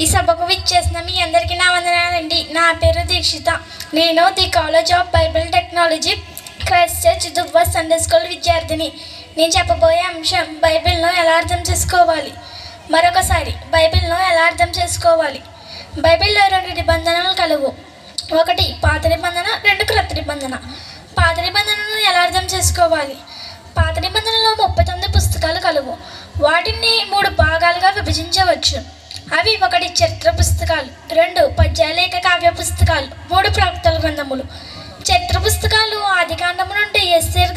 ఈ సభకు విచ్చేసిన మీ అందరికీ నా వందనాలండి. నా పేరు దీక్షిత. నేను the college of Bible technology Christ church Duvva Sunday school విద్యార్థిని. నేను చెప్పబోయే అంశం బైబిల్ను ఎలా అర్థం చేసుకోవాలి. మరొకసారి బైబిల్ను ఎలా అర్థం చేసుకోవాలి. బైబిల్లో 2 నిబంధనలు కలవు. ఒకటి పాత నిబంధన, 2 క్రొత్త నిబంధన. పాత నిబంధనను ఎలా అర్థం చేసుకోవాలి. పాత నిబంధనలో 39 పుస్తకాలు కలవు. వాటిని 3 భాగాలుగా విభజించవచ్చు. అవి 1 చరిత్ర పుస్తకాలు, 2 పద్యలేఖ కావ్య పుస్తకాలు, 3 ప్రవక్తల గ్రంథములు. చరిత్ర పుస్తకాలు ఆదికాండము నుండి ఎస్తేరు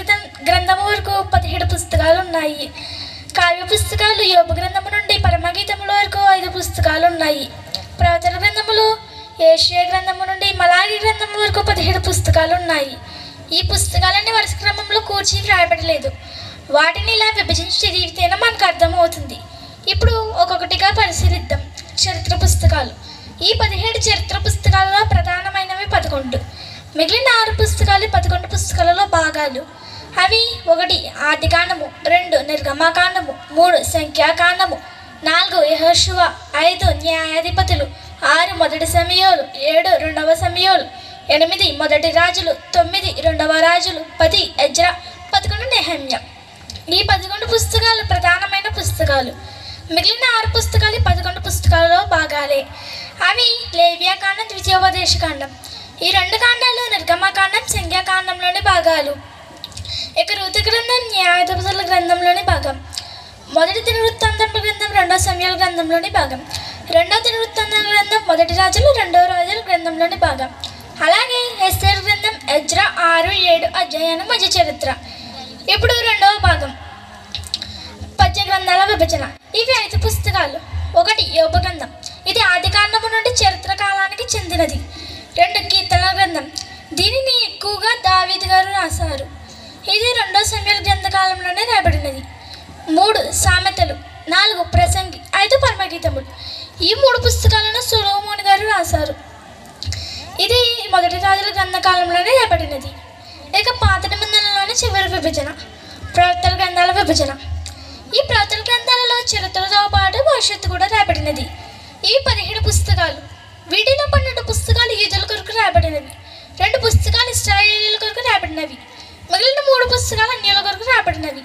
గ్రంథము వరకు 17 పుస్తకాలు ఉన్నాయి. కావ్య పుస్తకాలు యోబు గ్రంథము నుండి పరమగీతముల వరకు 5 పుస్తకాలు ఉన్నాయి. ప్రవక్తల గ్రంథములు యెషయా గ్రంథము నుండి మలాకి గ్రంథము వరకు 17 పుస్తకాలు ఉన్నాయి. ఈ పుస్తకాలన్నీ వరుస క్రమంలో కూర్చి వ్రాయబడలేదు. వాటిని ఇలా విభజించి చదివితేనే మనకు అర్థమవుతుంది. ఇప్పుడు ఒక్కొక్కటిగా పరిశీలిద్దాం. చరిత్ర పుస్తకాలు. ఈ 17 చరిత్ర పుస్తకాలలో ప్రధానమైనవి 11. మిగిలిన 6 పుస్తకాలు 11 పుస్తకాలలో భాగాలు. అవి 1 ఆదికాండము, 2 నిర్గమకాండము, 3 సంఖ్యాకాండము, 4 యెహోషువ, 5 న్యాయాధిపతులు, 6 మొదటి సమూయేలు, 7 రెండవ సమూయేలు, 8 మొదటి రాజులు, 9 రెండవ రాజులు, 10 ఎజ్రా, 11 నెహెమ్యా. ఈ 11 పుస్తకాలు ప్రధానమైన పుస్తకాలు. మిగిలిన 6 పుస్తకాలు 11 పుస్తకాలలో భాగాలే. అవి లేవియాకాండం, ద్వితీయోపదేశకాండం. ఈ 2 కాండాలు నిర్గమకాండం, సంఖ్యాకాండంలోని భాగాలు. ఇక రూతు గ్రంథం న్యాయాధిపతుల గ్రంథంలోని భాగం. మొదటి దినవృత్తాంతముల గ్రంథం 2వ సమూయేలు గ్రంథంలోని భాగం. 2వ దినవృత్తాంతముల గ్రంథం మొదటి రాజులు, 2వ రాజుల గ్రంథంలోని భాగం. అలాగే ఎస్తేరు గ్రంథం, ఎజ్రా 6-7 అధ్యాయాల మధ్య చరిత్ర. ఇప్పుడు 2వ భాగం, పద్య గ్రంథాల విభజన. ఇవి 5 పుస్తకాలు. 1 యోబు గ్రంథం. ఇది ఆదికాండము నుండి చరిత్ర కాలానికి చెందినది. 2 కీర్తనల గ్రంథం. దీనిని ఎక్కువగా దావీదు గారు రాశారు. ఇది 2వ సమూయేలు గ్రంథకాలంలోనే రాయబడినది. 3 సామెతలు, 4 ప్రసంగి, 5 పరమగీతములు. ఈ 3 పుస్తకాలను సొలొమోను గారు రాశారు. ఇది మొదటి రాజుల గ్రంథకాలంలోనే రాయబడినది. ఇక పాత నిబంధనలోని చివరి విభజన, ప్రవక్తల గ్రంథాల విభజన. ఈ ప్రవక్తల గ్రంథాలలో చరిత్రతో పాటు భవిష్యత్తు కూడా రాయబడినది. ఇవి 17 పుస్తకాలు. వీటిలో 12 పుస్తకాలు యూదుల కొరకు రాయబడినవి, 2 పుస్తకాలు ఇశ్రాయేలీయుల కొరకు రాయబడినవి, మిగిలిన 3 పుస్తకాలు అన్యుల కొరకు రాయబడినవి.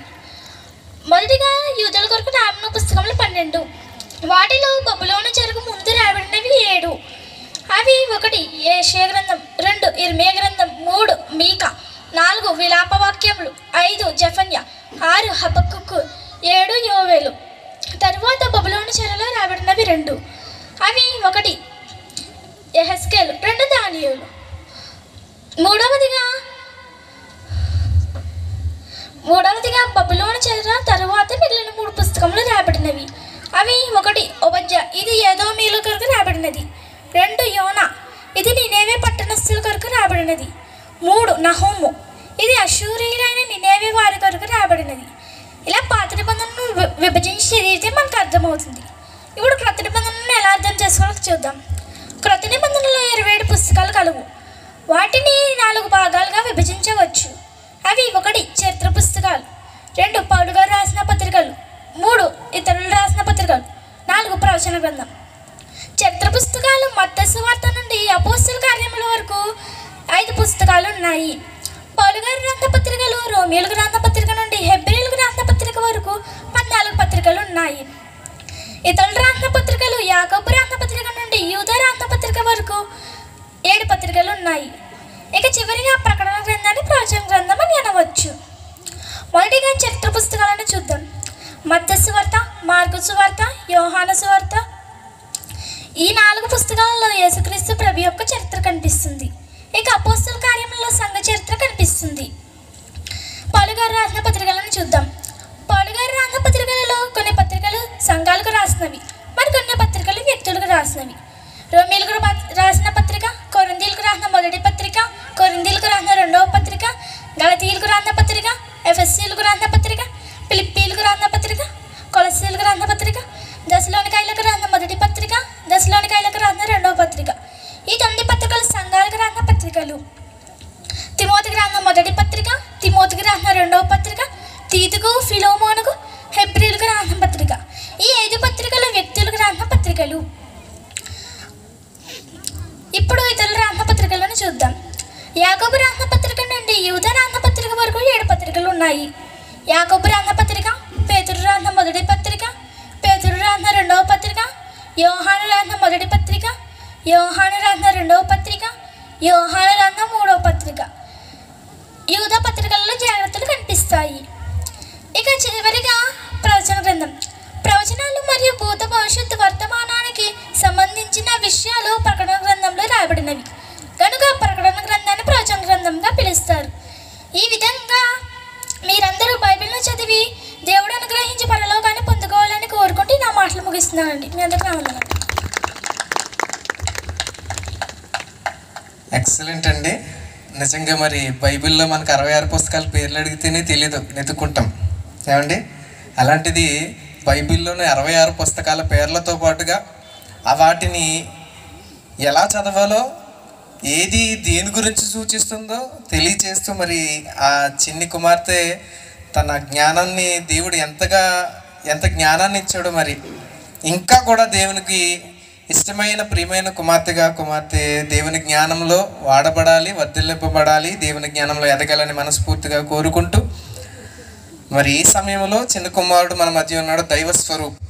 మొదటిగా యూదుల కొరకు రాయబడిన పుస్తకములు 12. వాటిలో బబులోను చెరకు ముందు రాయబడినవి 7. అవి 1 యెషయా గ్రంథం, 2 ఇర్మియా గ్రంథం, 3 మీకా, 4 విలాప వాక్యములు, 5 జెఫన్యా, 6 హబక్కూకు, 7 యోవేలు. తరువాత బబులోను చెరలో రాబడినవి 2. అవి 1 యెహెజ్కేలు, 2 దానియేలు. మూడవదిగా బబులోను చెర తరువాత మిగిలిన 3 పుస్తకములు రాబడినవి. అవి 1 ఓబద్యా, ఇది ఏదోమీయుల కొరకు రాబడినది. 2 యోనా, ఇది నినేవే పట్టణస్థుల కొరకు రాబడినది. 3 నహూము, ఇది అష్షూరీయులైన నినేవే వారి కొరకు రాబడినది. ఇలా పాత నిబంధనను విభజించి చదివితే మనకు అర్థమవుతుంది. ఇప్పుడు క్రొత్త నిబంధనను ఎలా అర్థం చేసుకోవాలో చూద్దాం. క్రొత్త నిబంధనలో 27 పుస్తకాలు కలవు. వాటిని 4 భాగాలుగా విభజించవచ్చు. అవి 1 చరిత్ర పుస్తకాలు, 2 పౌలు గారు రాసిన పత్రికలు, 3 ఇతరులు రాసిన పత్రికలు, 4 ప్రవచన గ్రంథం. చరిత్ర పుస్తకాలు మత్తయి సువార్త నుండి అపోస్తల కార్యముల వరకు 5 పుస్తకాలు ఉన్నాయి. పౌలు గారు రాసిన పత్రికలు రోమియోలకు రాసిన పత్రిక నుండి హెబ్రీయులకు రాసిన పత్రిక వరకు 14 పత్రికలు ఉన్నాయి. ఇతరులు రాసిన పత్రికలు యాకోబు రాసిన పత్రిక నుండి యూదా రాసిన పత్రిక వరకు 7 పత్రికలు ఉన్నాయి. ఇక చివరిగా ప్రకటన గ్రంథాన్ని ప్రవచన గ్రంథం అని అనవచ్చు. మొదటిగా చరిత్ర పుస్తకాలను చూద్దాం. మత్తయి సువార్త, మార్కు సువార్త, యోహాను సువార్త. ఈ 4 పుస్తకాలలో యేసుక్రీస్తు ప్రభు యొక్క చరిత్ర కనిపిస్తుంది. ఇక అపోస్తల కార్యములలో సంఘ చరిత్ర కనిపిస్తుంది. పౌలు గారు రాసిన పత్రికలను చూద్దాం. పౌలు గారు రాసిన పత్రికలలో కొన్ని పత్రికలు సంఘాలకు రాసినవి, మరికొన్ని పత్రికలు వ్యక్తులకు రాసినవి. రోమీయులకు రాసిన పత్రిక, కొరింథీయులకు రాసిన మొదటి పత్రిక, కొరింథీయులకు రాసిన 2వ పత్రిక, గలతీయులకు రాసిన పత్రిక, ఎఫెసీయులకు రాసిన పత్రిక, ఫిలిప్పీయులకు రాసిన పత్రిక, కొలస్సీయులకు రాసిన పత్రిక, దశలోనికాయులకు రాసిన మొదటి పత్రిక, దశలోనికాయులకు రాసిన 2వ పత్రిక. ఈ 9 పత్రికలు సంఘాలకు రాసిన పత్రికలు. తిమోతికి రాసిన మొదటి పత్రిక, తిమోతికి రాసిన 2వ పత్రిక, తీతుకు, ఫిలోమోనుకు, హెబ్రీయులకు రాసిన పత్రిక. ఈ 5 పత్రికలు వ్యక్తులకు రాసిన పత్రికలు. ఇప్పుడు ఇతరుల రాతపత్రికలను చూద్దాం. యాకోబు రాతపత్రిక నుండి యూదా రాతపత్రిక వరకు 7 పత్రికలు ఉన్నాయి. యాకోబు రాతపత్రిక, పేతురు రాత మొదటి పత్రిక, పేతురు రాత రెండవ పత్రిక, యోహాను రాత మొదటి పత్రిక, యోహాను రాత రెండవ పత్రిక, యోహాను రాత మూడవ పత్రిక. యూదా పత్రికలలో జాగ్రత్తలు కనిపిస్తాయి. ఇక చివరిగా ప్రవచన గ్రంథం. ప్రవచనాలు మరియు భూత భవిష్యత్తు వర్తమానానికి సంబంధించిన విషయాలు ప్రకటన గ్రంథంలో రాయబడినవి కనుక ప్రకటన గ్రంథాన్ని ప్రవచన గ్రంథంగా పిలుస్తారు. ఈ విధంగా మీరందరూ బైబిల్ను చదివి దేవుడు అనుగ్రహించి పరలోకాన్ని పొందుకోవాలని కోరుకుంటూ నా మాటలు ముగిస్తున్నానండి. మీ అందరికీ నా వందనాలు. ఎక్సలెంట్ అండి. నిజంగా మరి బైబిల్లో మనకు 66 పుస్తకాల పేర్లు అడిగితేనే తెలియదు, వెతుక్కుంటాం ఏమండి. అలాంటిది బైబిల్లోని 66 పుస్తకాల పేర్లతో పాటుగా వాటిని ఎలా చదవాలో, ఏది దేని గురించి సూచిస్తుందో తెలియచేస్తూ మరి ఆ చిన్ని కుమార్తె తన జ్ఞానాన్ని దేవుడు ఎంత జ్ఞానాన్ని ఇచ్చాడో, మరి ఇంకా కూడా దేవునికి ఇష్టమైన ప్రియమైన కుమార్తె దేవుని జ్ఞానంలో వాడబడాలి, వర్ధిల్లింపబడాలి, దేవుని జ్ఞానంలో ఎదగాలని మనస్ఫూర్తిగా కోరుకుంటూ మరి ఈ సమయంలో చిన్న కుమారుడు మన మధ్య ఉన్నాడు, దైవ స్వరూప్.